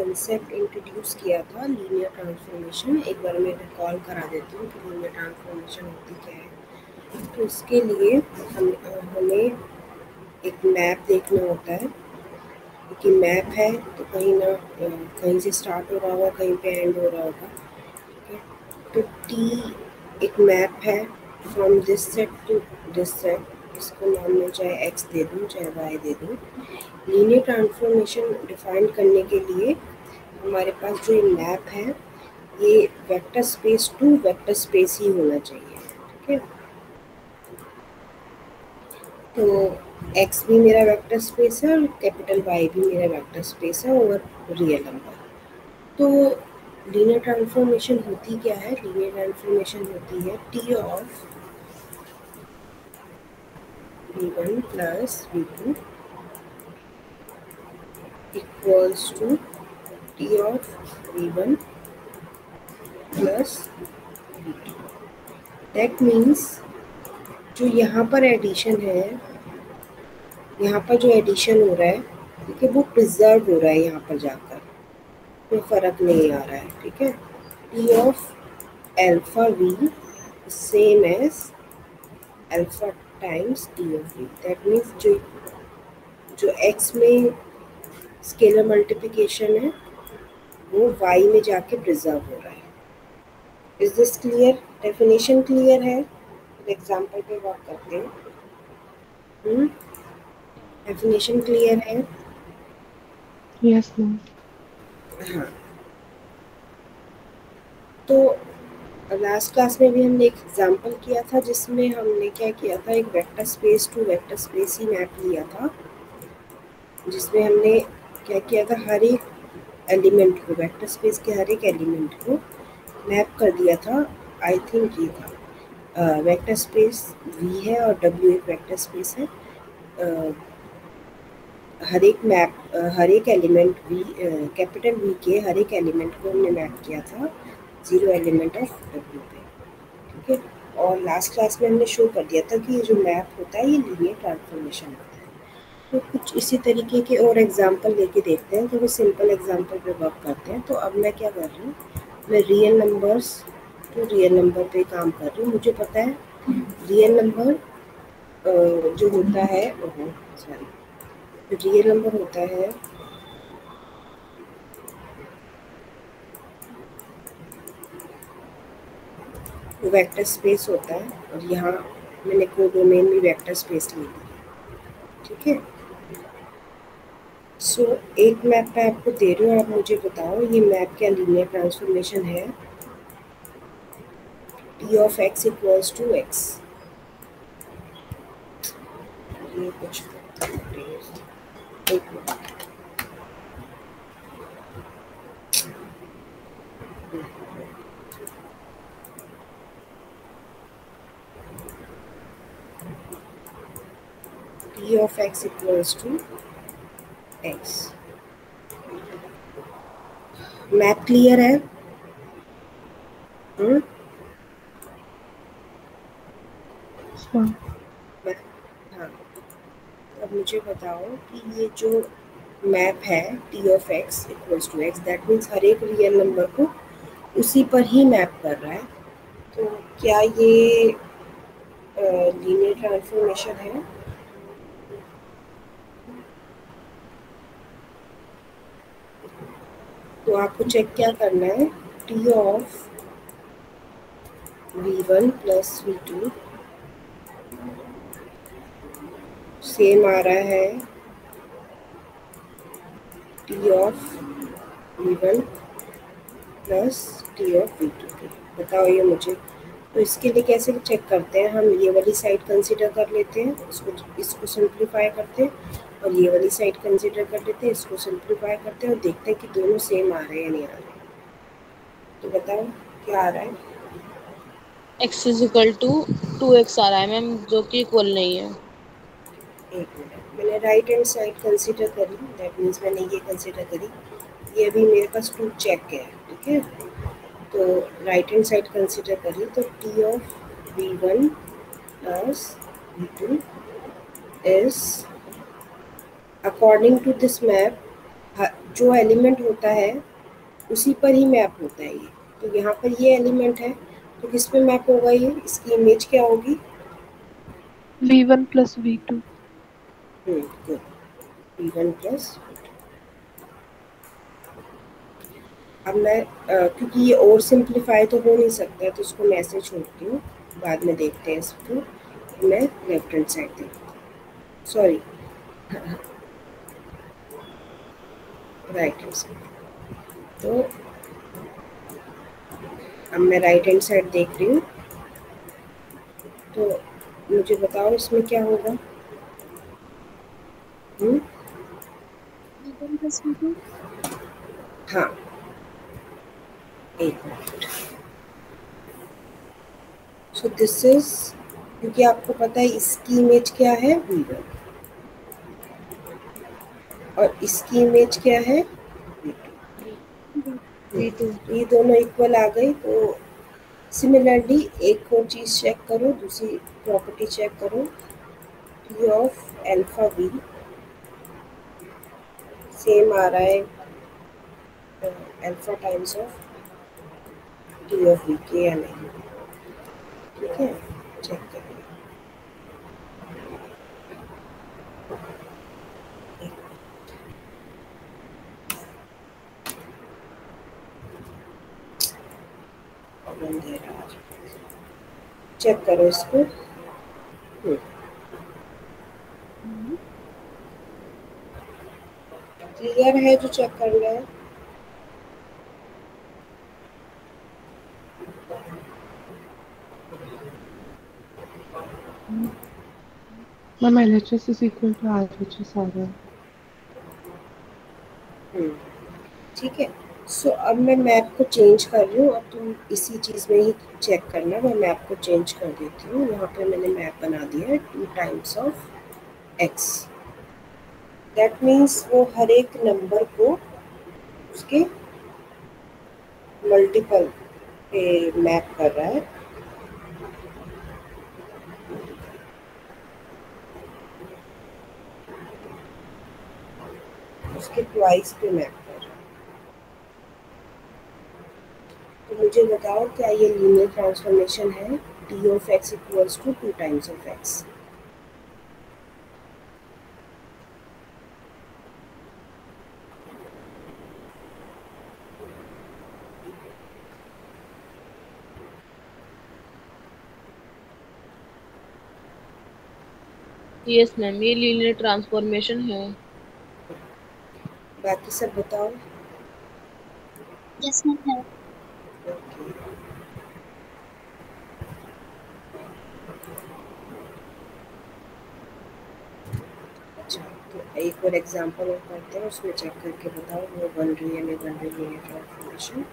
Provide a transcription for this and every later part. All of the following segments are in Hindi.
कंसेप्ट इंट्रोड्यूस किया था लीनियर ट्रांसफॉर्मेशन। एक बार मैं रिकॉल करा देती हूँ कि लीनियर ट्रांसफॉर्मेशन होती क्या है। तो इसके लिए हमें एक मैप देखना होता है कि मैप है तो कहीं से स्टार्ट हो रहा होगा, कहीं पे एंड हो रहा होगा। ठीक है, तो टी एक मैप है from this set to this set. इसको नाम में चाहे एक्स दे दूँ चाहे वाई दे दूँ। लीनियर ट्रांसफॉर्मेशन डिफाइन करने के लिए हमारे पास जो ये मैप है ये vector space to vector space ही होना चाहिए। ठीक है, तो x भी मेरा वेक्टर स्पेस है और कैपिटल Y भी मेरा वेक्टर स्पेस है और रियल नंबर। तो लीनियर ट्रांसफॉर्मेशन होती क्या है? लीनियर ट्रांसफॉर्मेशन होती है T of v1 plus v2 equals to T of v1 plus v2। That means जो यहाँ पर एडिशन है, यहाँ पर जो एडिशन हो रहा है, ठीक है, वो प्रिजर्व हो रहा है यहाँ पर जाकर, कोई फर्क नहीं आ रहा है। ठीक है, T of alpha V same as alpha times T of V. That means जो एक्स में स्केलर मल्टीप्लिकेशन है वो वाई में जाके प्रिजर्व हो रहा है। Is this clear? Definition clear है? एग्जाम्पल पे वर्क करते हैं। डेफिनेशन क्लियर है? Yes ma'am. हाँ, तो लास्ट क्लास में भी हमने एक एग्जाम्पल किया था जिसमें हमने क्या किया था, एक vector space to vector space ही मैप लिया था, जिसमें हमने क्या किया था, हर एक एलिमेंट को, वेक्टर स्पेस के हर एक एलिमेंट को मैप कर दिया था। आई थिंक ये था वेक्टर स्पेस वी है और डब्ल्यू एक वेक्टर स्पेस है। हर एक एलिमेंट वी, कैपिटल वी के हर एक एलिमेंट को हमने मैप किया था 0 एलिमेंट ऑफ डब्ल्यू पे। ठीक है, और लास्ट क्लास में हमने शो कर दिया था कि ये जो मैप होता है ये लीनियर ट्रांसफॉर्मेशन होता है। तो कुछ इसी तरीके के और एग्जांपल लेके देखते हैं, थोड़े सिंपल एग्जांपल पे वर्क करते हैं। तो अब मैं क्या कर रही हूँ, मैं real numbers to real number पे काम कर रही हूँ। मुझे पता है रियल नंबर जो होता है, सॉरी, रियल नंबर होता है वेक्टर स्पेस होता है, और यहाँ मैंने कोडोमेन भी वेक्टर स्पेस ले ली। ठीक है, सो एक मैप मैं आपको दे रही हूँ, आप मुझे बताओ ये मैप क्या लीनियर ट्रांसफॉर्मेशन है। T of X equals to X, ये कुछ एक minute, T of X equals to X. Map clear है? हम्म, हाँ, अब मुझे बताओ कि ये जो मैप है T of X equals to X, that means हर एक रियल नंबर को उसी पर ही मैप कर रहा है। तो क्या ये लीनियर ट्रांसफॉर्मेशन है? तो आपको चेक क्या करना है, T of v1 plus v2 same आ रहा है T of v1 plus T of v2 के। बताओ ये मुझे। तो इसके लिए कैसे चेक करते हैं, हम ये वाली साइड कंसीडर कर लेते हैं, इसको सिंप्लीफाई करते हैं, और ये वाली साइड कंसीडर कर लेते हैं, इसको सिंप्लीफाई करते हैं, और देखते हैं कि दोनों सेम आ रहे हैं या नहीं आ रहे। तो बताओ क्या आ रहा है? x is equal to 2x आ रहा है मैम, जो कि इक्वल नहीं है। एक मिनट, मैंने राइट हैंड साइड कंसीडर करी, दैट मीन्स मैंने ये कंसीडर करी, ये अभी मेरे पास 2 चेक है। ठीक है, तो राइट हैंड साइड कंसीडर करी, तो T of v1 plus v2 is according to this map, जो एलिमेंट होता है उसी पर ही मैप होता है ये। तो यहाँ पर ये एलिमेंट है तो किस पे मैप होगा ये, इसकी इमेज क्या होगी? V1 plus V2। Good, V1 plus. अब मैं क्योंकि ये और सिंप्लीफाई तो हो नहीं सकता है तो इसको मैं ऐसे छोड़ती हूँ, बाद में देखते हैं इसको। मैं लेफ्ट हैंड साइड देखती हूँ, सॉरी राइट हैंड साइड। तो अब मैं राइट हैंड साइड देख रही हूँ, तो मुझे बताओ इसमें क्या होगा? V1 plus V2। हाँ, एक मिनट। सो दिस इज, क्योंकि आपको पता है इसकी इमेज क्या है, V1, और इसकी इमेज क्या है, V2। तो ये दोनों इक्वल आ गई। तो सिमिलरली एक और चीज़ चेक करो, दूसरी प्रॉपर्टी चेक करो, T of alpha V same आ रहा है alpha times of T of V के या नहीं? ठीक है, चेक करिए। चेक करो इसको। क्लियर है जो चेक करना है? Ma'am LHS is equal to RHS आ रहा है। ठीक है। सो अब मैं मैप को चेंज कर रही हूँ, अब तुम इसी चीज़ में ही चेक करना। मैं मैप को चेंज कर देती हूँ। यहाँ पे मैंने मैप बना दिया है 2 times of x। That means वो हर एक नंबर को उसके मल्टीपल पे मैप कर रहा है। उसके ट्वाइस पे मैप कर रहा है। तो मुझे बताओ क्या ये लीनियर ट्रांसफॉर्मेशन है? T of X equals to 2 times of X. Yes ma'am, ये लीनियर ट्रांसफॉर्मेशन है। बाकी सब बताओ। यस मैम है। ओके, अच्छा तो एक और एग्जांपल और करते हैं, उसमें चेक करके बताओ वो बन रही है नहीं बन रही लीनियर ट्रांसफॉर्मेशन।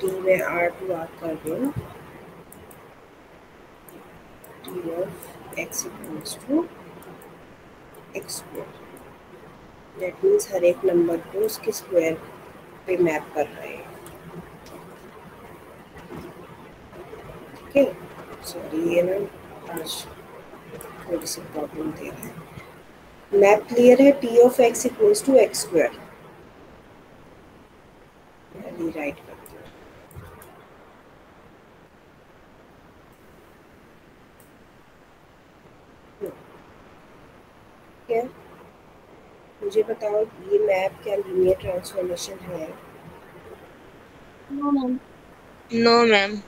टी में R2 आर कर रही हूँ, T of X equals to X square. That means हर एक नंबर को उसके स्क्वायर पे मैप कर रहे हैं। ठीक है, सॉरी ये ना आज थोड़ी सी प्रॉब्लम दे रहा है। मैप क्लियर है? T of X equals to X square. Rewrite करती हूँ। क्या, मुझे बताओ ये मैप क्या लीनियर ट्रांसफॉर्मेशन है? No ma'am. No ma'am.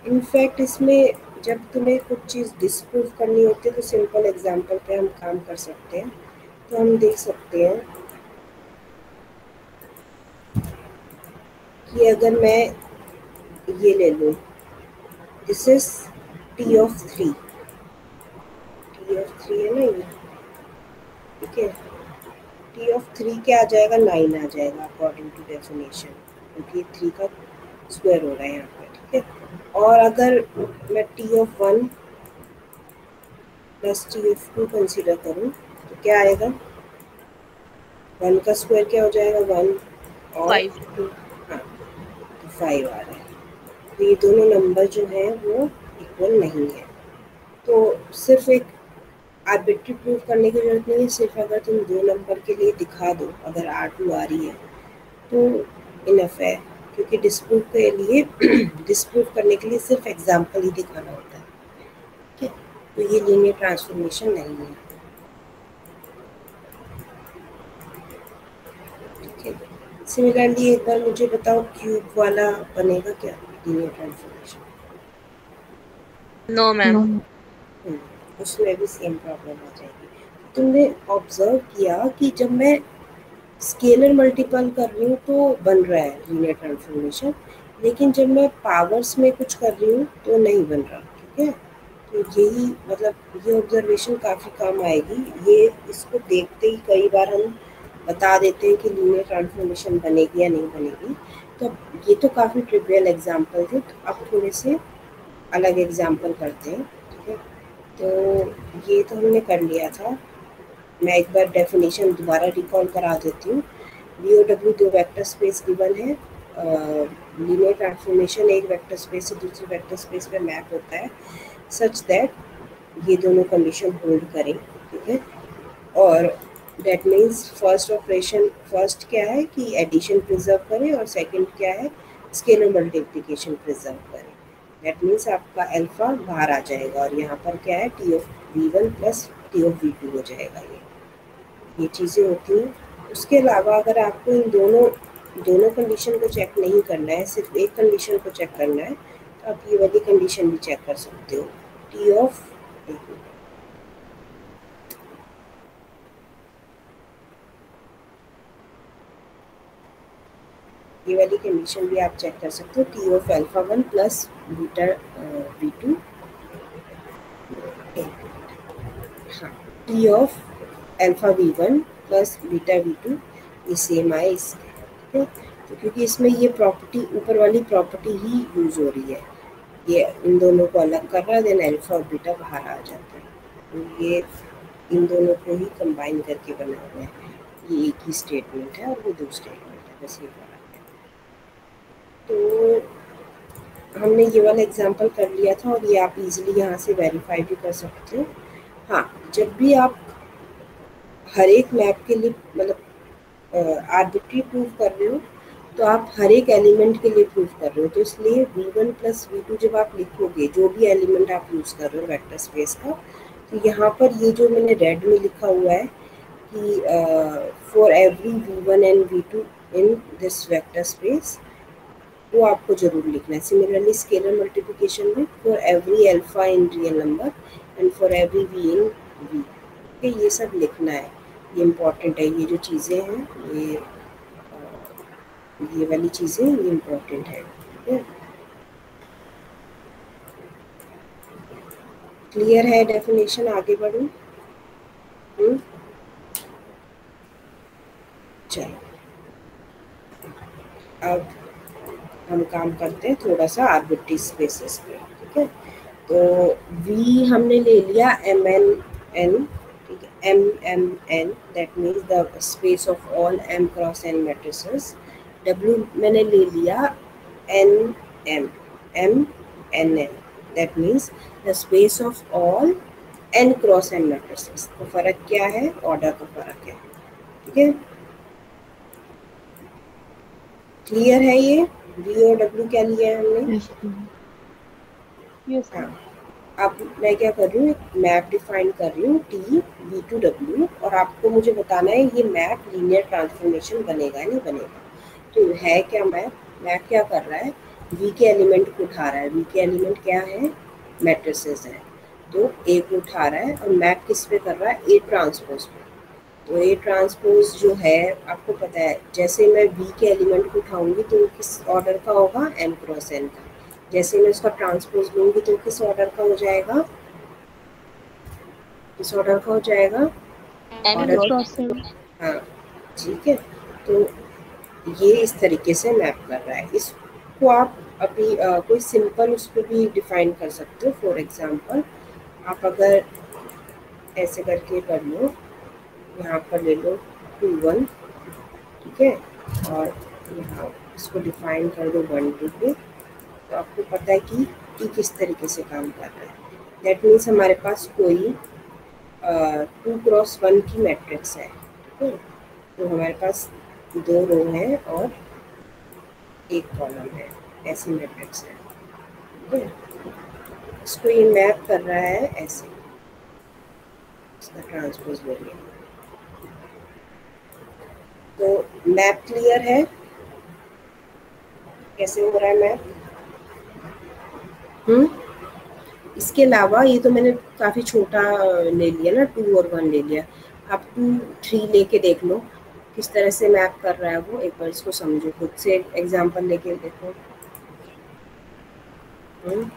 In fact इसमें जब तुम्हें कुछ चीज़ डिस्प्रूव करनी होती है तो सिंपल एग्जांपल पे हम काम कर सकते हैं। तो हम देख सकते हैं कि अगर मैं ये ले लूँ, this is T of 3, T of 3 है ना ये, ठीक है। टी ऑफ 3 क्या आ जाएगा? 9 आ जाएगा अकॉर्डिंग टू डेफिनेशन, क्योंकि 3 का स्क्वायर हो रहा है यहाँ पे, ठीक है। और अगर मैं T of 1 plus T of 2 consider करूँ तो क्या आएगा? 1 का स्क्वायर क्या हो जाएगा? 1 और 5। 2, हाँ तो 5 आ रहा है। तो ये दोनों नंबर जो हैं वो इक्वल नहीं है। तो सिर्फ एक आर्बिट्री प्रूव करने की जरूरत नहीं है, सिर्फ अगर तुम 2 नंबर के लिए दिखा दो, अगर R2 आ रही है तो इनफ है, क्योंकि डिस्प्रूव के लिए डिस्प्रूव करने के लिए सिर्फ एग्जाम्पल ही दिखाना होता है। ठीक है, तो ये लीनियर ट्रांसफॉर्मेशन नहीं है। ठीक है, सिमिलरली एक बार मुझे बताओ क्यूब वाला बनेगा क्या लीनियर ट्रांसफॉर्मेशन? No ma'am. उसमें भी सेम प्रॉब्लम आ जाएगी। तुमने ऑब्जर्व किया कि जब मैं स्केलर मल्टीपल कर रही हूँ तो बन रहा है लीनियर ट्रांसफॉर्मेशन, लेकिन जब मैं पावर्स में कुछ कर रही हूँ तो नहीं बन रहा। ठीक है, तो यही मतलब ये ऑब्जर्वेशन काफ़ी काम आएगी। ये इसको देखते ही कई बार हम बता देते हैं कि लीनियर ट्रांसफॉर्मेशन बनेगी या नहीं बनेगी। तो ये तो काफ़ी ट्रिवियल एग्जाम्पल थे, तो अब थोड़े से अलग एग्जाम्पल करते हैं। ठीक है, तो ये तो हमने कर लिया था। मैं एक बार डेफिनेशन दोबारा रिकॉल करा देती हूँ। VOW दो वेक्टर स्पेस गिवन है। लीनियर ट्रांसफॉर्मेशन एक वेक्टर स्पेस से दूसरे वेक्टर स्पेस पे मैप होता है सच दैट ये दोनों कंडीशन होल्ड करें। ठीक है, और that means first operation, first क्या है कि एडिशन प्रिजर्व करें, और सेकंड क्या है स्केलर मल्टीप्लिकेशन प्रिजर्व करें। दैट मीन्स आपका अल्फा बाहर आ जाएगा, और यहाँ पर क्या है T of V1 plus T of V2 हो जाएगा। ये चीज़ें होती हैं। उसके अलावा अगर आपको इन दोनों कंडीशन को चेक नहीं करना है, सिर्फ एक कंडीशन को चेक करना है, तो आप ये वाली कंडीशन भी चेक कर सकते हो। T ऑफ ये वाली कंडीशन भी आप चेक कर सकते हो। T of alpha 1 plus beta V2, हाँ T of alpha V1 plus beta V2 ये सेम आए इसके। ठीक है, तो क्योंकि इसमें ये प्रॉपर्टी, ऊपर वाली प्रॉपर्टी ही यूज हो रही है, ये इन दोनों को अलग कर रहा है, देन अल्फा और बीटा बाहर आ जाता है। तो ये इन दोनों को ही कंबाइन करके बना हुआ है। ये एक ही स्टेटमेंट है और वो दो स्टेटमेंट है, बस ये फर्क है। तो हमने ये वाला एग्जांपल कर लिया था, और ये आप इजीली यहाँ से वेरीफाई भी कर सकते हो। हाँ, जब भी आप हर एक मैप के लिए मतलब आर्बिट्री प्रूव कर रहे हो, तो आप हर एक एलिमेंट के लिए प्रूव कर रहे हो, तो इसलिए V1 प्लस V2 जब आप लिखोगे, जो भी एलिमेंट आप यूज़ कर रहे हो वेक्टर स्पेस का, तो यहाँ पर ये जो मैंने रेड में लिखा हुआ है कि for every V1 and V2 in this vector space, वो आपको जरूर लिखना है। सिमिलरली स्केलर मल्टीप्लिकेशन में for every alpha in real number and for every V in V, ये सब लिखना है। ये इम्पॉर्टेंट है, ये जो चीज़ें हैं ये वाली चीज़ें ये इम्पोर्टेंट है। ठीक है, क्लियर है डेफिनेशन? आगे बढ़ूँ? चलो अब हम काम करते हैं थोड़ा सा आर्बिट्री स्पेसेस पे। ठीक है, तो V हमने ले लिया MN, ठीक है, MN that means the space of all M cross N matrices. W मैंने ले लिया MNN that means the space of all N cross N matrices. तो फर्क क्या है? ऑर्डर का फर्क है। ठीक है, क्लियर है ये? V और W क्या लिया है हमने? यस। हाँ, अब मैं क्या कर रही हूँ, मैप डिफाइन कर रही हूँ T V2W, और आपको मुझे बताना है ये मैप लीनियर ट्रांसफॉर्मेशन बनेगा नहीं बनेगा। तो है क्या मैप क्या कर रहा है? V के एलिमेंट को उठा रहा है। V के एलिमेंट क्या है? मैट्रिसेस है, तो A को उठा रहा है, और मैप किस पे कर रहा है? A ट्रांसपोज पे। तो A ट्रांसपोज जो है आपको पता है, जैसे मैं V के एलिमेंट को उठाऊंगी तो किस ऑर्डर का होगा? M क्रॉस N का। जैसे मैं उसका ट्रांसपोज लूंगी तो किस ऑर्डर का हो जाएगा? किस ऑर्डर का हो जाएगा? ऑर्डर, हाँ ठीक है। तो ये इस तरीके से मैप कर रहा है। इसको आप अभी कोई सिंपल उस पर भी डिफाइन कर सकते हो। फॉर एग्जांपल आप अगर ऐसे करके कर लो, यहाँ पर ले लो 2 1, ठीक है, और यहाँ इसको डिफाइन कर दो 1 2 पे, तो आपको पता है कि T किस तरीके से काम कर रहा है। दैट मीन्स हमारे पास कोई 2x1 की मैट्रिक्स है, ठीक है। तो हमारे पास 2 रो है और 1 कॉलम है, ऐसी मैट्रिक्स है, ठीक है। इसको ये मैप कर रहा है ऐसे, इसका ट्रांसपोज लेंगे तो मैप क्लियर है, कैसे हो रहा है मैप। इसके अलावा ये तो मैंने काफ़ी छोटा ले लिया ना, 2 और 1 ले लिया। आप 2 3 लेके देख लो किस तरह से मैप कर रहा है वो, एक बार इसको समझो, खुद से एग्जांपल लेके देखो। हम्म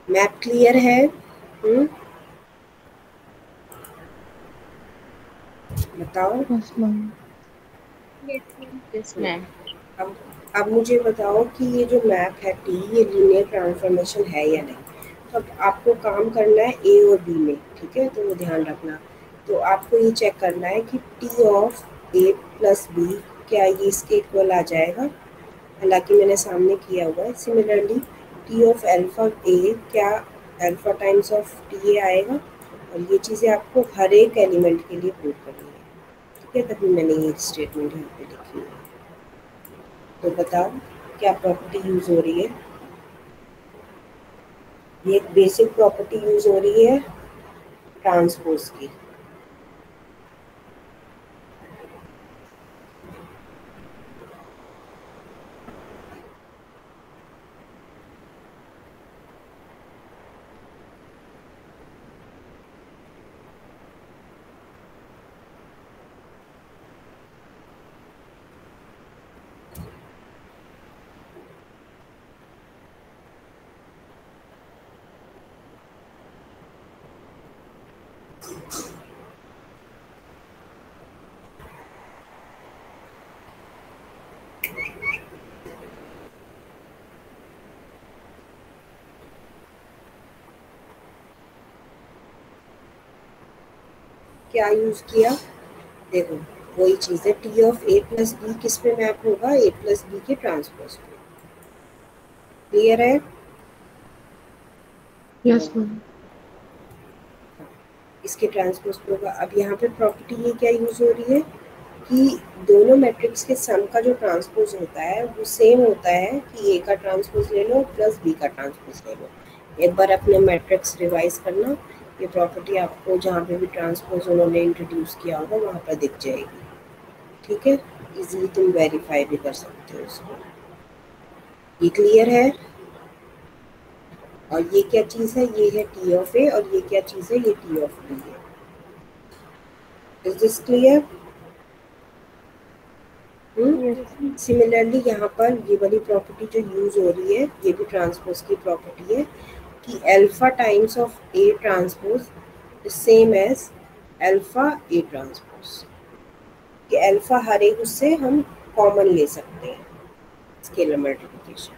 मैप क्लियर है। बताओ। Yes ma'am. Yes ma'am. अब अब मुझे बताओ कि ये जो मैप है टी, ये लीनियर ट्रांसफॉर्मेशन है या नहीं। तो अब आपको काम करना है ए और बी में, ठीक है, तो वो ध्यान रखना। तो आपको ये चेक करना है कि T of A plus B क्या ये इसके इक्वल आ जाएगा, हालांकि मैंने सामने किया हुआ है। Similarly T of alpha A क्या alpha times of T A आएगा, और ये चीज़ें आपको हर एक एलिमेंट के लिए प्रूव करनी है, ठीक है। तभी मैंने ये स्टेटमेंट यहाँ पे लिखी है। तो बताओ क्या प्रॉपर्टी यूज हो रही है। ये एक बेसिक प्रॉपर्टी यूज हो रही है ट्रांसपोज की। क्या यूज किया, देखो वही चीज़ है, T of A plus B किस पे मैप होगा, ए प्लस बी के ट्रांसपोज पे। क्लियर है। Yes ma'am. इसके ट्रांसपोज पे होगा। अब यहाँ पे प्रॉपर्टी ये क्या यूज हो रही है कि दोनों मैट्रिक्स के सम का जो ट्रांसपोज होता है वो सेम होता है, कि ए का ट्रांसपोज ले लो प्लस बी का ट्रांसपोज ले लो। एक बार अपने मैट्रिक्स रिवाइज करना, ये प्रॉपर्टी आपको जहाँ पे भी ट्रांसपोज उन्होंने इंट्रोड्यूस किया होगा वहाँ पर दिख जाएगी, ठीक है। इजीली तुम वेरीफाई भी कर सकते हो इसको। ये क्लियर है। और ये क्या चीज़ है, ये है टी ऑफ ए, और ये क्या चीज़ है, ये टी ऑफ बी है। Is this clear. सिमिलरली यहाँ पर ये वाली प्रॉपर्टी जो यूज हो रही है, ये भी ट्रांसपोज की प्रॉपर्टी है कि alpha times of A transpose same as alpha A transpose, कि अल्फा हर एक उससे हम कॉमन ले सकते हैं, स्केलर मल्टीप्लिकेशन,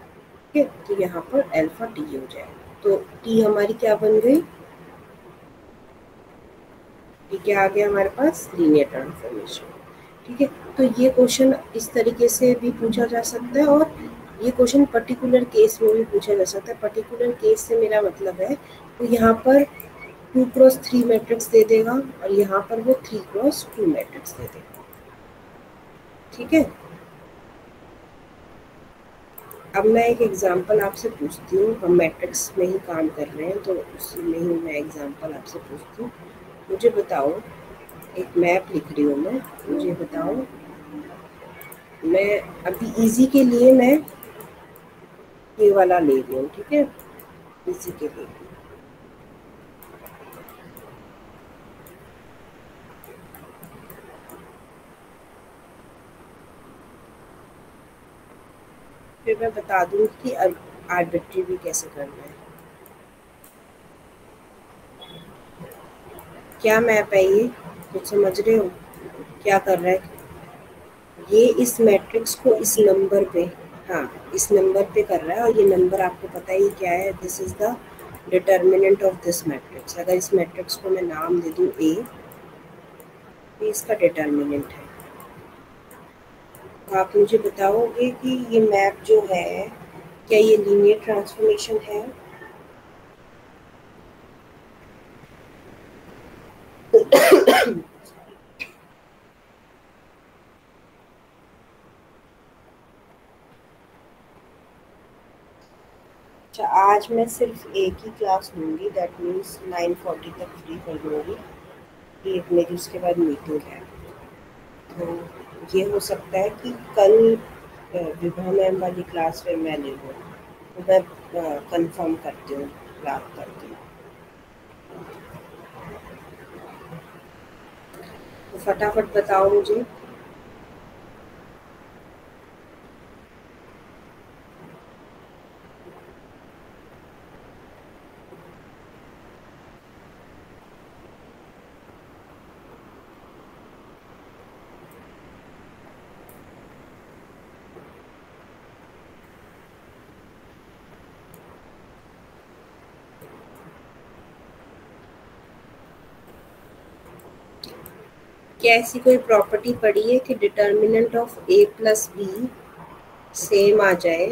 ठीक है। तो यहाँ पर अल्फा टी हो जाएगा, तो टी हमारी क्या बन गई, ये क्या आ गया हमारे पास, लीनियर ट्रांसफॉर्मेशन, ठीक है। तो ये क्वेश्चन इस तरीके से भी पूछा जा सकता है, और ये क्वेश्चन पर्टिकुलर केस में भी पूछा जा सकता है। पर्टिकुलर केस से मेरा मतलब है तो यहाँ पर 2x3 मैट्रिक्स दे देगा, और यहाँ पर वो 3x2 मैट्रिक्स दे देगा, ठीक है। अब मैं एक एग्जांपल आपसे पूछती हूँ, हम मैट्रिक्स में ही काम कर रहे हैं तो उसी में ही मैं एग्जांपल आपसे पूछती हूँ। मुझे बताओ, एक मैप लिख रही हूँ मैं, मुझे बताओ, मैं अभी इजी के लिए मैं ये वाला ले रही हूँ, ठीक है, इजी के लिए। फिर मैं बता दूँ कि आर्बिट्री भी कैसे करना है। क्या मैप है ये, कुछ समझ रहे हो क्या कर रहा है, ये इस मैट्रिक्स को इस नंबर पे, हाँ इस नंबर पे कर रहा है, और ये नंबर आपको पता ही क्या है, this is the determinant of this matrix, अगर इस मैट्रिक्स को मैं नाम दे दूँ ए, तो इसका डिटर्मिनेंट है। तो आप मुझे बताओगे कि ये मैप जो है क्या ये लीनियर ट्रांसफॉर्मेशन है? अच्छा, आज मैं सिर्फ एक ही क्लास लूँगी, दैट मीन्स 9:40 तक फ्री कर दूँगी, एक मेरी उसके बाद मीटिंग है। तो ये हो सकता है कि कल विभा मैम वाली क्लास में मैं ले लूँ, तो मैं कंफर्म करती हूँ, बात करती हूँ। तो फटाफट बताओ मुझे। क्या ऐसी कोई प्रॉपर्टी पड़ी है कि determinant of A plus B same आ जाए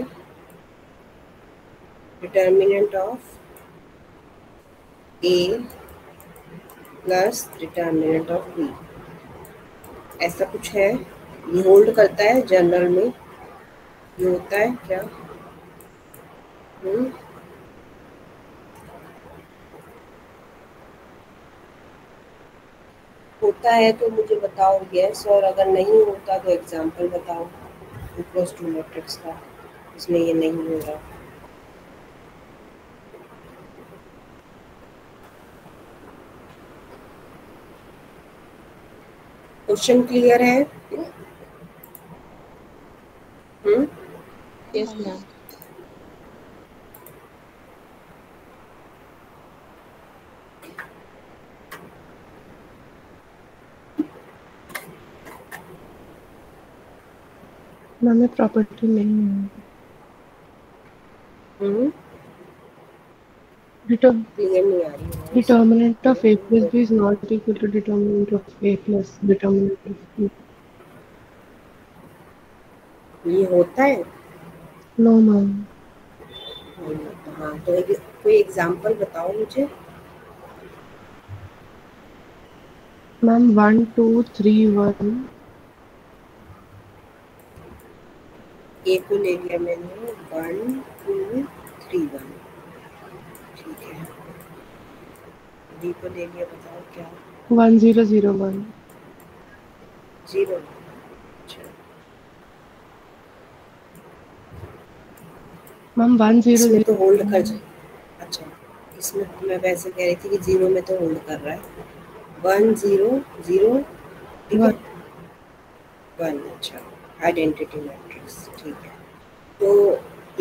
determinant of A plus determinant of B? ऐसा कुछ है? ये होल्ड करता है जनरल में? ये होता है क्या? होता है तो मुझे बताओ यस, और अगर नहीं होता तो एग्जांपल बताओ इक्वल्स टू मैट्रिक्स का, इसमें ये नहीं हो रहा। क्वेश्चन क्लियर है? Yes ma'am. मैम प्रॉपर्टी नहीं है। क्लियर नहीं आ रही है। Determinant of a plus b is not equal to determinant of a plus determinant of b. ये होता है? No ma'am. हाँ, तो कोई एग्जांपल बताओ मुझे। मैम 1 2 3 1। ए को ले लिया मैंने, 1 2 3 1, ठीक है। बी को ले लिया, बताओ क्या? 1 0 0 1। 0। अच्छा मैम 1 0 इसमें 0। तो होल्ड कर जाए। अच्छा, इसमें मैं वैसे कह रही थी कि 0 में तो होल्ड कर रहा है। 1 0 0, ठीक है। 1, अच्छा, आइडेंटिटी मैट्रिक्स, ठीक है। तो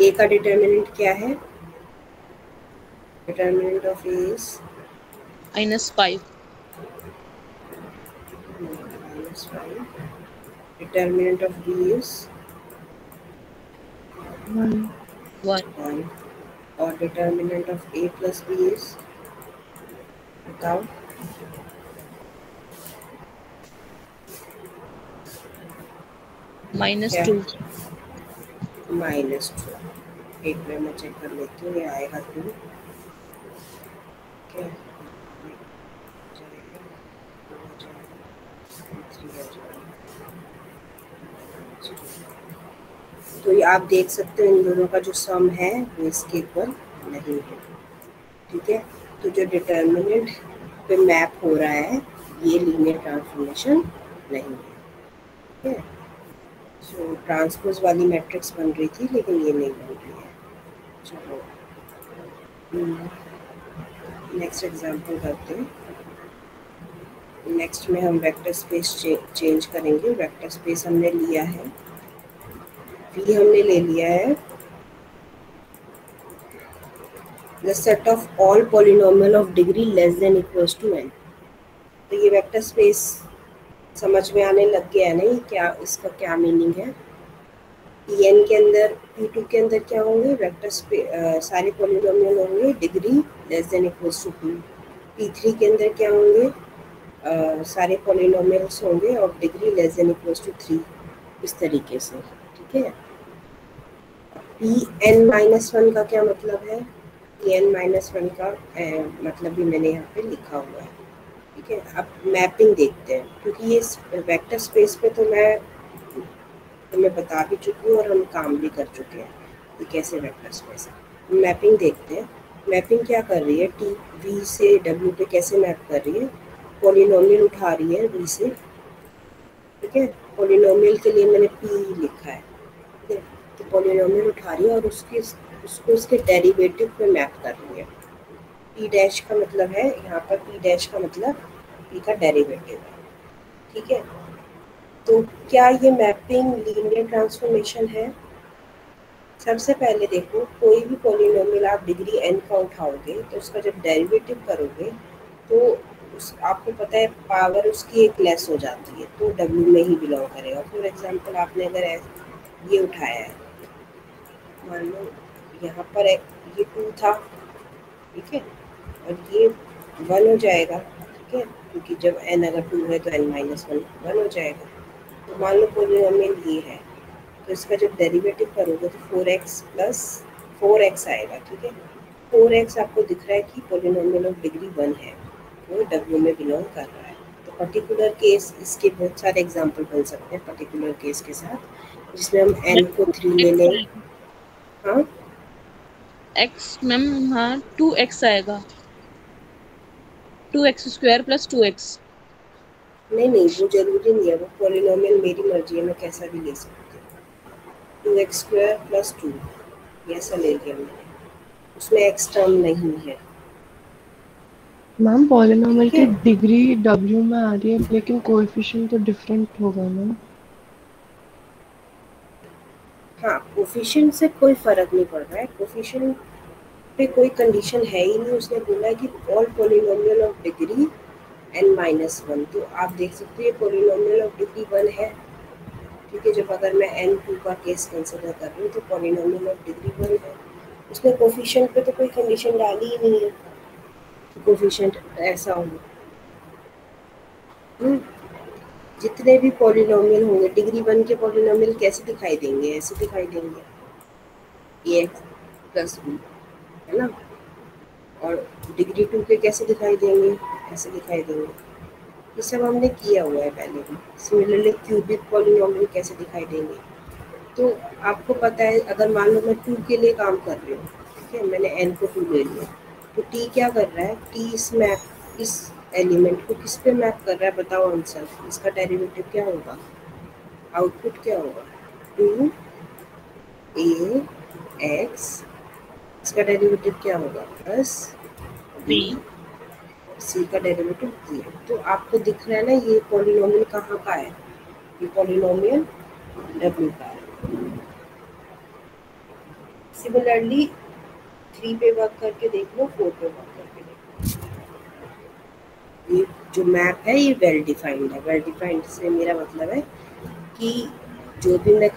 ए का डिटर्मिनेंट क्या है? Determinant of A is -5। -5। Determinant of B is 1। 1। और determinant of A plus B is, बताओ। क्या? -2। -2। एक मिनट मैं चेक कर लेती हूँ, ये आएगा तो क्या जाएगा, 3 आ जाएगा। तो ये आप देख सकते हो इन दोनों का जो सम है वो इसके इक्वल नहीं है, ठीक है। तो जो डिटर्मिनेंट पे मैप हो रहा है ये लीनियर ट्रांसफॉर्मेशन नहीं है, ठीक है। सो ट्रांसपोज वाली मैट्रिक्स बन रही थी लेकिन ये नहीं बन रही है। चलो नेक्स्ट एग्जांपल करते हैं। नेक्स्ट में हम वेक्टर स्पेस चेंज करेंगे। वेक्टर स्पेस हमने लिया है, वी हमने ले लिया है the set of all polynomial of degree less than equals to n। तो ये वेक्टर स्पेस समझ में आने लग गया है नहीं, क्या इसका क्या मीनिंग है? Pn के अंदर P2 के अंदर क्या होंगे, वेक्टर सारे पॉलिनोमियल होंगे degree less than equals to 2। P3 के अंदर क्या होंगे, सारे पॉलिनोमियल्स होंगे और degree less than equals to 3, इस तरीके से। ठीक है। Pn-1 का क्या मतलब है, Pn-1 का मतलब भी मैंने यहाँ पे लिखा हुआ है। ठीक है। अब मैपिंग देखते हैं, क्योंकि ये वेक्टर स्पेस पे तो मैं बता भी चुकी हूँ और हम काम भी कर चुके हैं कि कैसे वेक्टर स्पेस है। मैपिंग देखते हैं। मैपिंग क्या कर रही है, टी वी से डब्ल्यू पे कैसे मैप कर रही है, पॉलिनोमियल उठा रही है वी से। ठीक है। पॉलिनोमियल के लिए मैंने पी लिखा है। ठीक है। तो पॉलिनोमियल उठा रही है और उसको उसके डेरिवेटिव पे मैप कर रही है। पी डैश का मतलब है, यहाँ पर पी डैश का मतलब पी का डेरिवेटिव है। ठीक है। तो क्या ये मैपिंग लीनियर ट्रांसफॉर्मेशन है? सबसे पहले देखो, कोई भी पॉलिनोमियल आप डिग्री n का उठाओगे तो उसका जब डेरिवेटिव करोगे तो आपको पता है पावर उसकी एक लेस हो जाती है, तो w में ही बिलोंग करेगा। फॉर एग्जांपल आपने अगर ये उठाया है, मान लो यहाँ पर ये 2 था। ठीक है। और ये 1 हो जाएगा। ठीक है। क्योंकि जब n अगर 2 है तो n-1 1 हो जाएगा। तो मान लो पॉलिनोमियल ये है, तो इसका जब डेरिवेटिव करोगे तो 4x प्लस 4x आएगा। ठीक है। 4x आपको दिख रहा है कि पॉलिनोमियल ऑफ डिग्री 1 है, वो w में बिलोंग कर रहा है। तो पर्टिकुलर केस, इसके बहुत सारे एग्जांपल बन सकते हैं पर्टिकुलर केस के साथ, जिसमें हम n को 3 ले x लें। आएगा, हाँ, x मैम, हाँ 2x आएगा, 2x² + 2x। नहीं नहीं, वो जरूरी नहीं है, वो पॉलिनोमियल मेरी मर्जी है, मैं कैसा भी ले सकती हूँ। 2x² + 2 ऐसा ले लिया मैंने, उसमें x टर्म नहीं है। मैम पॉलिनोमियल ठीक की है। डिग्री W में आ रही है लेकिन कोएफिशिएंट तो डिफरेंट होगा मैम। हाँ, कोफिशिएंट से कोई फर्क नहीं पड़ रहा है, कोफिशिएंट पे कोई कंडीशन है ही नहीं। उसने बोला है कि all polynomial of degree n-1। तो आप देख सकते हो ये पॉलिनोमियल ऑफ डिग्री 1 है। ठीक है। जब अगर मैं n2 का केस कंसिडर कर रही हूँ तो पॉलिनोमियल ऑफ डिग्री 1 है। उसने कोफिशिएंट पे तो कोई कंडीशन डाली ही नहीं है कि कोफिशिएंट ऐसा हो। हम्म, जितने भी पॉलिनोमियल होंगे डिग्री 1 के पॉलिनोमियल कैसे दिखाई देंगे, ऐसे दिखाई देंगे, ax + b, है ना। और डिग्री 2 के कैसे दिखाई देंगे, ऐसे दिखाई देंगे। ये सब हमने किया हुआ है पहले भी। सिमिलरली क्यूबिक पॉलिनोमियल कैसे दिखाई देंगे, तो आपको पता है। अगर मान लो मैं 2 के लिए काम कर रही हूँ, ठीक है, मैंने n को 2 ले लिया, तो t क्या कर रहा है, t इस एलिमेंट को किस पे मैप कर रहा है, बताओ आंसर। इसका डेरिवेटिव क्या होगा, आउटपुट क्या होगा, 2ax, इसका डेरिवेटिव क्या होगा, प्लस b, b। सी का डेरिवेटिव 0। तो आपको दिख रहा है ना ये पॉलिनोमियल कहाँ का है, ये पॉलिनोमियल w का है। सिमिलरली 3 पे वर्क करके देख लो, 4 पे वर्क करके देख लो। ये जो मैप है ये वेल डिफाइंड है। वेल डिफाइंड से मेरा मतलब है कि जो भी मैं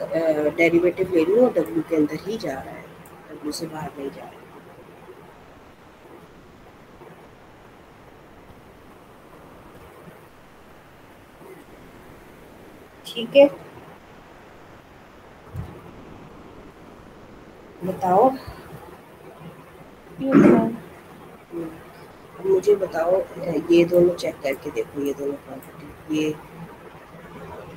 डेरिवेटिव ले रही हूँ वो w के अंदर ही जा रहा है, w से बाहर नहीं जा रहा है। ठीक है। बताओ। Yes ma'am. अब मुझे बताओ, ये दोनों चेक करके देखो, ये दोनों क्वांटिटी, ये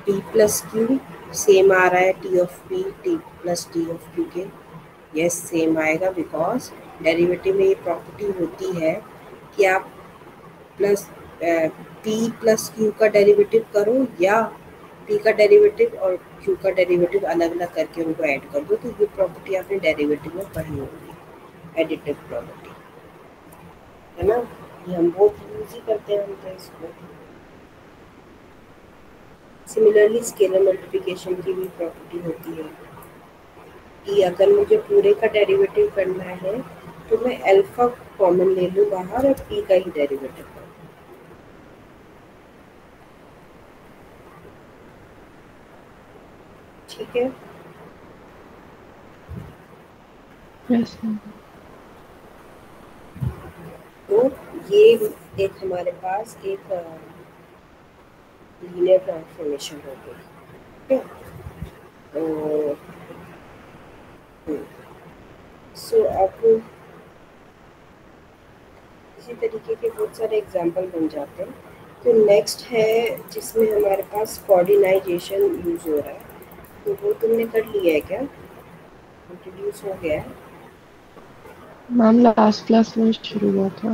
p + q सेम आ रहा है t of p t + t of q के। यस, सेम आएगा, बिकॉज डेरिवेटिव में ये प्रॉपर्टी होती है कि आप प्लस p + q का डेरिवेटिव करो या p का डेरिवेटिव और q का डेरिवेटिव अलग अलग करके उनको ऐड कर दो। तो ये प्रॉपर्टी आपने डेरिवेटिव में पढ़ी होगी, एडिटिव प्रॉपर्टी, है ना। ये हम बहुत यूज ही करते हैं, हम तो इसको। सिमिलरली स्केलर मल्टीप्लिकेशन की भी प्रॉपर्टी होती है कि अगर मुझे पूरे का डेरिवेटिव करना है तो मैं अल्फा कॉमन ले लूँ बाहर और p का ही डेरिवेटिव करूँ। ठीक है। Yes, ma'am. तो ये एक हमारे पास एक लीनियर ट्रांसफॉर्मेशन हो गई, ठीक है। सो अब इसी तरीके के बहुत सारे एग्जाम्पल बन जाते हैं। तो नेक्स्ट है जिसमें हमारे पास कोऑर्डिनाइजेशन यूज हो रहा है, तो वो तुमने कर लिया है क्या, इंट्रोड्यूस हो गया है? मैम लास्ट क्लास में शुरू हुआ था।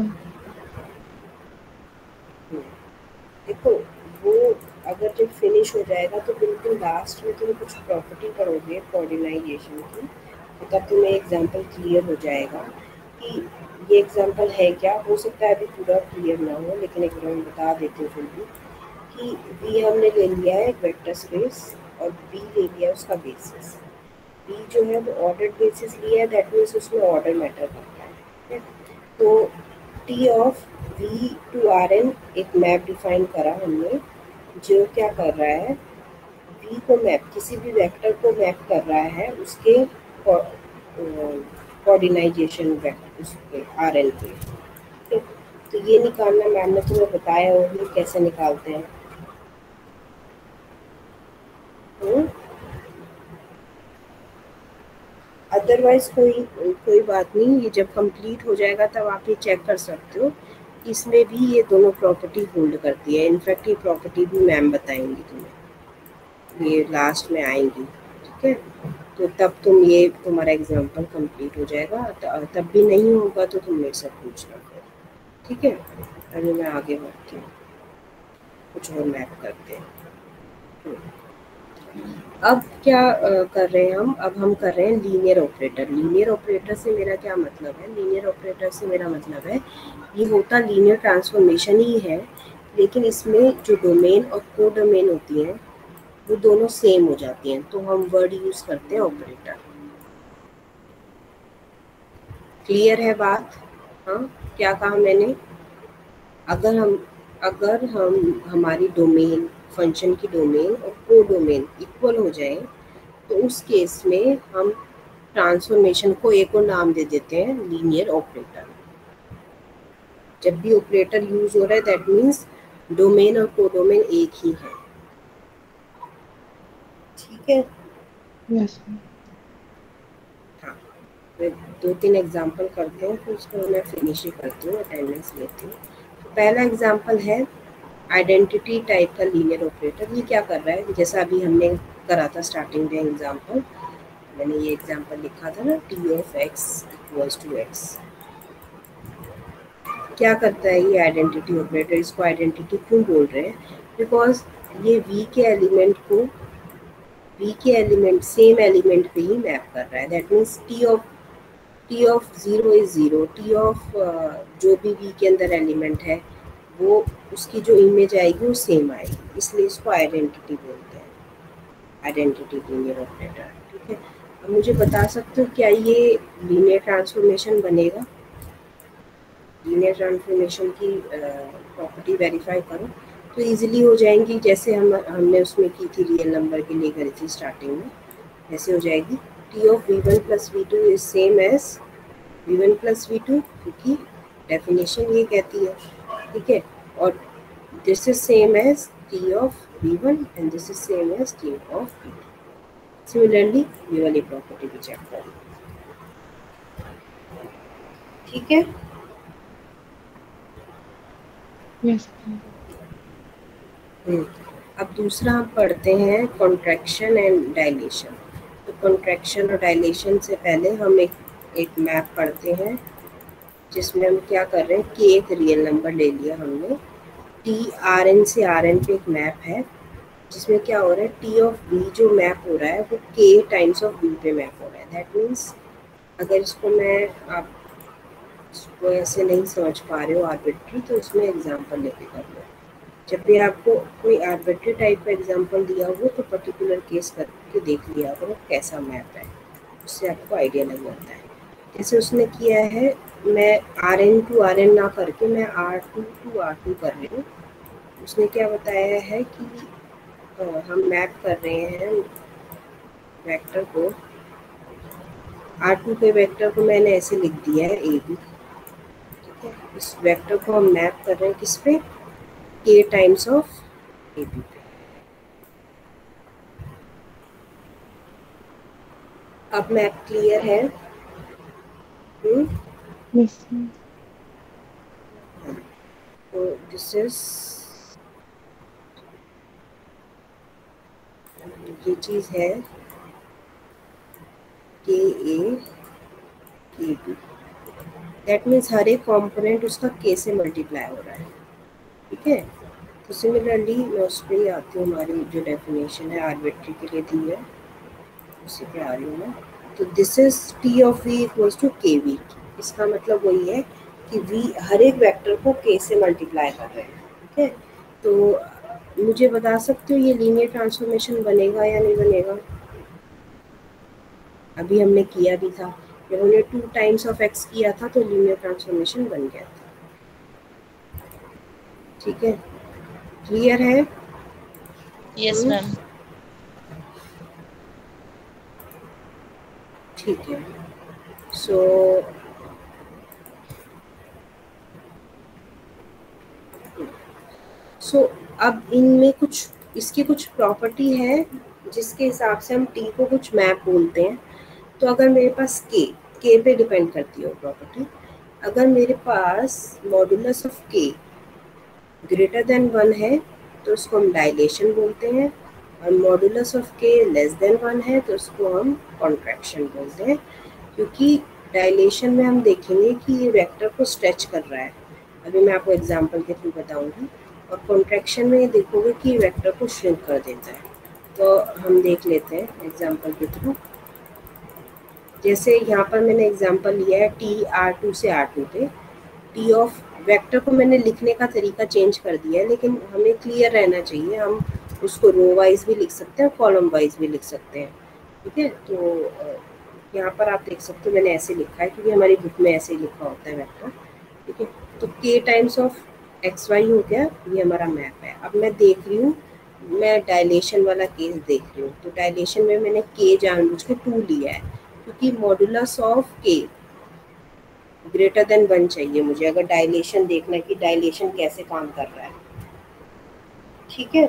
देखो वो अगर जब फिनिश हो जाएगा तो बिल्कुल लास्ट में तुम कुछ प्रॉपर्टी पढ़ोगे कोऑर्डिनाइजेशन की, तो तब तुम्हें एग्जांपल क्लियर हो जाएगा कि ये एग्जांपल है क्या। हो सकता है अभी पूरा क्लियर ना हो, लेकिन एक बार मैं बता देती हूँ फिर भी कि बी हमने ले लिया है एक वेक्टर स्पेस और बी ले लिया है उसका बेसिस। बी जो है वो ऑर्डर्ड बेसिस लिया है, दैट मीन्स उसमें ऑर्डर मैटर करता है, ठीक है। तो T of V to R N एक मैप डिफाइन करा हमने, जो क्या कर रहा है, वी को मैप, किसी भी वेक्टर को मैप कर रहा है उसके कोऑर्डिनाइजेशन वेक्टर उस पे आर एन पे, ठीक है। तो ये निकालना मैम ने तुम्हें बताया होगी कैसे निकालते हैं। अदरवाइज कोई बात नहीं, ये जब कंप्लीट हो जाएगा तब आप ये चेक कर सकते हो, इसमें भी ये दोनों प्रॉपर्टी होल्ड करती है। इनफैक्ट ये प्रॉपर्टी भी मैम बताएंगी तुम्हें, ये लास्ट में आएंगी, ठीक है। तो तब तुम ये तुम्हारा एग्जाम्पल कंप्लीट हो जाएगा, तब भी नहीं होगा तो तुम मेरे से पूछना फिर, ठीक है। अभी मैं आगे बढ़ती हूँ, कुछ और मैप करते हैं। अब क्या कर रहे हैं हम, अब हम कर रहे हैं लीनियर ऑपरेटर। लीनियर ऑपरेटर से मेरा क्या मतलब है, लीनियर ऑपरेटर से मेरा मतलब है ये होता लीनियर ट्रांसफॉर्मेशन ही है, लेकिन इसमें जो डोमेन और को डोमेन होती हैं वो दोनों सेम हो जाती हैं, तो हम वर्ड यूज करते हैं ऑपरेटर। क्लियर है बात? हाँ, क्या कहा मैंने, अगर हम हमारी डोमेन, फंक्शन की डोमेन और को डोमेन इक्वल हो जाए तो उस केस में हम ट्रांसफॉर्मेशन को एक और नाम दे देते हैं लीनियर ऑपरेटर। जब भी ऑपरेटर यूज हो रहा है दैट मीन्स डोमेन और कोडोमेन एक ही है, ठीक है। Yes ma'am. हाँ, मैं 2-3 एग्जांपल करते हैं फिर उसको मैं फिनिश ही करती हूँ, अटेंडेंस लेती हूँ। तो पहला एग्जांपल है आइडेंटिटी टाइप का लीनियर ऑपरेटर। ये क्या कर रहा है, जैसा अभी हमने करा था स्टार्टिंग में एग्जांपल, मैंने ये एग्जांपल लिखा था ना, T of X equals to X. क्या करता है ये आइडेंटिटी ऑपरेटर, इसको आइडेंटिटी क्यों बोल रहे हैं, बिकॉज ये वी के एलिमेंट सेम एलिमेंट पे ही मैप कर रहा है। That means T of zero is zero, T of जो भी वी के अंदर एलिमेंट है वो उसकी जो इमेज आएगी वो सेम आएगी, इसलिए इसको आइडेंटिटी बोलते हैं, आइडेंटिटी लीनियर ऑपरेटर, ठीक है। अब मुझे बता सकते हो क्या ये लीनियर ट्रांसफॉर्मेशन बनेगा, लीनियर ट्रांसफॉर्मेशन की प्रॉपर्टी वेरीफाई करो तो इजीली हो जाएंगी, जैसे हमने उसमें की थी रियल नंबर के लिए करी थी स्टार्टिंग में, ऐसे हो जाएगी। T of V one plus V two is same as V one plus V two, क्योंकि डेफिनेशन ये कहती है, ठीक है। और this is same as T of V one and this is same as T of V two. Similarly ये वाली प्रॉपर्टी भी चेक करो, ठीक है। Yes ma'am. अब दूसरा हम पढ़ते हैं कॉन्ट्रैक्शन एंड डायलेशन। तो कॉन्ट्रैक्शन और डायलेशन से पहले हम एक मैप पढ़ते हैं जिसमें हम क्या कर रहे हैं कि एक रियल नंबर ले लिया हमने, टी आर एन से आर एन पे एक मैप है जिसमें क्या हो रहा है, टी ऑफ वी जो मैप हो रहा है वो के टाइम्स ऑफ वी पे मैप हो रहा है। दैट मीन्स अगर इसको मैं, आप इसको ऐसे नहीं समझ पा रहे हो आर्बिट्री, तो इसमें एग्जाम्पल लेके कर लो। जब भी आपको कोई आर्बिट्री टाइप का एग्जांपल दिया हो तो पर्टिकुलर केस करके देख लिया करो कैसा मैप है, उससे आपको आइडिया लग जाता है। जैसे उसने किया है, मैं R N to R N ना करके मैं आर टू आर टू कर रही हूँ। उसने क्या बताया है कि हम मैप कर रहे हैं वेक्टर को R2 के वेक्टर को मैंने ऐसे लिख दिया है ए बी, ठीक है। इस वेक्टर को हम मैप कर रहे हैं किस पे, k times of A B पे। अब मैप क्लियर है? Yes. तो दिस इज, ये चीज है के ए के बी, दैट मीन्स हर एक कॉम्पोनेंट उसका के से मल्टीप्लाई हो रहा है, ठीक है। तो सिमिलरली मैं उस पर ही आती हूँ, हमारी जो डेफिनेशन है आर्बिट्री के लिए दी है उसी पे आ रही हूँ मैं। तो this is T of V equals to K V, इसका मतलब वही है कि वी हर एक वेक्टर को के से मल्टीप्लाई कर रहे हैं, ठीक है। तो मुझे बता सकते हो ये लीनियर ट्रांसफॉर्मेशन बनेगा या नहीं बनेगा? अभी हमने किया भी था, जब हमने 2 टाइम्स ऑफ एक्स किया था तो लीनियर ट्रांसफॉर्मेशन बन गया था, ठीक है। क्लियर है? Yes ma'am. ठीक है। सो अब इनमें कुछ इसकी कुछ प्रॉपर्टी है जिसके हिसाब से हम टी को कुछ मैप बोलते हैं। तो अगर मेरे पास के पे डिपेंड करती है वो प्रॉपर्टी, अगर मेरे पास मॉडुलस ऑफ के ग्रेटर देन 1 है तो उसको हम डायलेशन बोलते हैं, और मॉडुलस ऑफ के लेस देन 1 है तो उसको हम कॉन्ट्रैक्शन बोलते हैं। क्योंकि डायलेशन में हम देखेंगे कि ये वेक्टर को स्ट्रेच कर रहा है, अभी मैं आपको एग्जांपल के थ्रू बताऊंगी, और कॉन्ट्रैक्शन में ये देखोगे कि वेक्टर को श्रिंक कर देता है। तो हम देख लेते हैं एग्जांपल के थ्रू। जैसे यहाँ पर मैंने एग्जांपल लिया है टी R2 से R2 पे, टी ऑफ वेक्टर को मैंने लिखने का तरीका चेंज कर दिया है, लेकिन हमें क्लियर रहना चाहिए, हम उसको रो वाइज भी लिख सकते हैं और कॉलम वाइज भी लिख सकते हैं, ठीक है। तो यहाँ पर आप देख सकते हो मैंने ऐसे लिखा है क्योंकि हमारी बुक में ऐसे ही लिखा होता है वेक्टर, ठीक है। तो के टाइम्स ऑफ एक्स वाई हो गया, ये हमारा मैप है। अब मैं देख रही हूँ, मैं डायलेशन वाला केस देख रही हूँ, तो डायलेशन में मैंने के जानबूझ के 2 लिया है क्योंकि मॉडुलस ऑफ के ग्रेटर देन 1 चाहिए मुझे, अगर डायलेशन देखना है कि डायलेशन कैसे काम कर रहा है, ठीक है।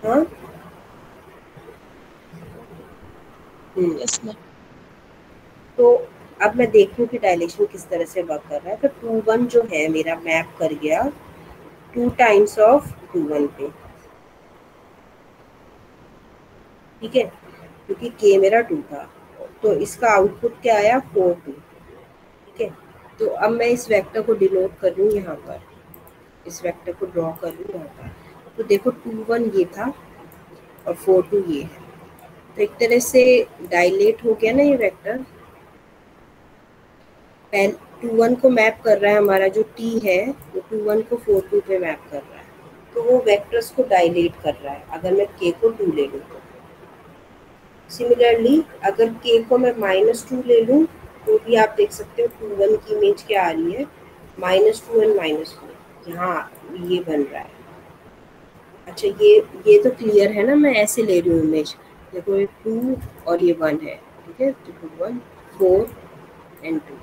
हाँ यस मैम। तो अब मैं देख रही हूँ कि डायलेशन किस तरह से वर्क कर रहा है। तो 2 1 जो है मेरा मैप कर गया 2 टाइम्स ऑफ 2 1 पे, ठीक है, क्योंकि के मेरा 2 था तो इसका आउटपुट क्या आया 4 2, ठीक है। तो अब मैं इस वेक्टर को डिनोट कर रही हूँ यहाँ पर, इस वेक्टर को ड्रॉ कर रही हूँ यहाँ पर। तो देखो 2 1 ये था और 4 2 ये है, तो एक तरह से डायलेट हो गया ना ये वेक्टर। पहले 2 1 को मैप कर रहा है, हमारा जो टी है वो 2 1 को 4 2 पे मैप कर रहा है, तो वो वेक्टर्स को डायलेट कर रहा है अगर मैं के को 2 ले लूँ तो। सिमिलरली अगर के को मैं -2 ले लूँ तो भी आप देख सकते हो 2 1 की इमेज क्या आ रही है, -2 एंड -4, यहाँ ये बन रहा है। अच्छा ये तो क्लियर है ना, मैं ऐसे ले रही हूँ इमेज, देखो ये 2 और ये 1 है, ठीक है। तो 2 1 4 एंड 2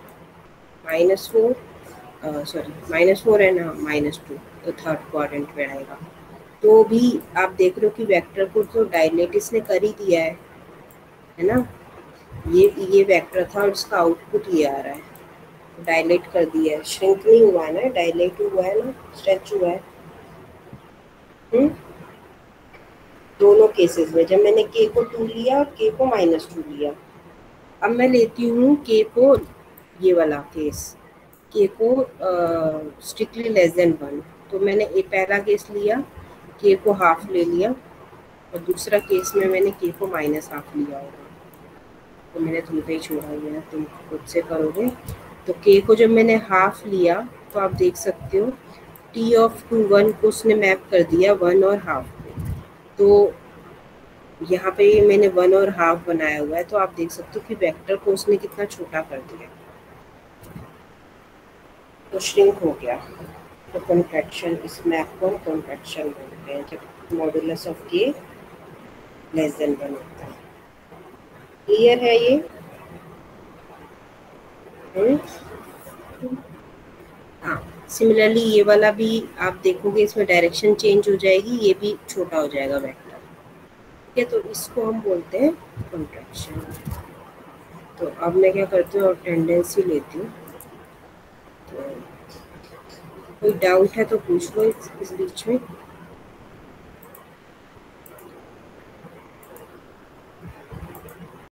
-4, सॉरी -4 एंड -2, तो थर्ड क्वाड्रेंट में आएगा। तो भी आप देख रहे हो कि वेक्टर को तो डायलेट इसने कर ही दिया है ना। ये वेक्टर था और इसका आउटपुट ये आ रहा है, डायलेट कर दिया है, श्रिंक नहीं हुआ है ना, डायलेट हुआ है ना, स्ट्रेच हुआ है। दोनों केसेस में जब मैंने के को 2 लिया और के को -2 लिया। अब मैं लेती हूँ के को, ये वाला केस, के को स्ट्रिक्टली लेस देन 1, तो मैंने एक पहला केस लिया, के को हाफ ले लिया, और दूसरा केस में मैंने के को -हाफ लिया होगा। तो मैंने तुम पे ही छोड़ा हुआ है, तुम खुद से करोगे। तो के को जब मैंने हाफ लिया तो आप देख सकते हो टी ऑफ 2 1 को उसने मैप कर दिया 1 और हाफ पे। तो यहाँ पे मैंने 1 और हाफ बनाया हुआ है, तो आप देख सकते हो कि वेक्टर को उसने कितना छोटा कर दिया, तो श्रिंक हो गया। तो कॉन्ट्रैक्शन, इस मैप को हम कॉन्ट्रैक्शन बोलते हैं जब मॉडुलस ऑफ के लेस देन 1 होता है। क्लियर है ये? हाँ, सिमिलरली ये वाला भी आप देखोगे, इसमें डायरेक्शन चेंज हो जाएगी, ये भी छोटा हो जाएगा वेक्टर। ठीक है, तो इसको हम बोलते हैं कॉन्ट्रैक्शन। तो अब मैं क्या करती हूँ और टेंडेंसी लेती हूँ। तो कोई डाउट है तो पूछ लो इस बीच में।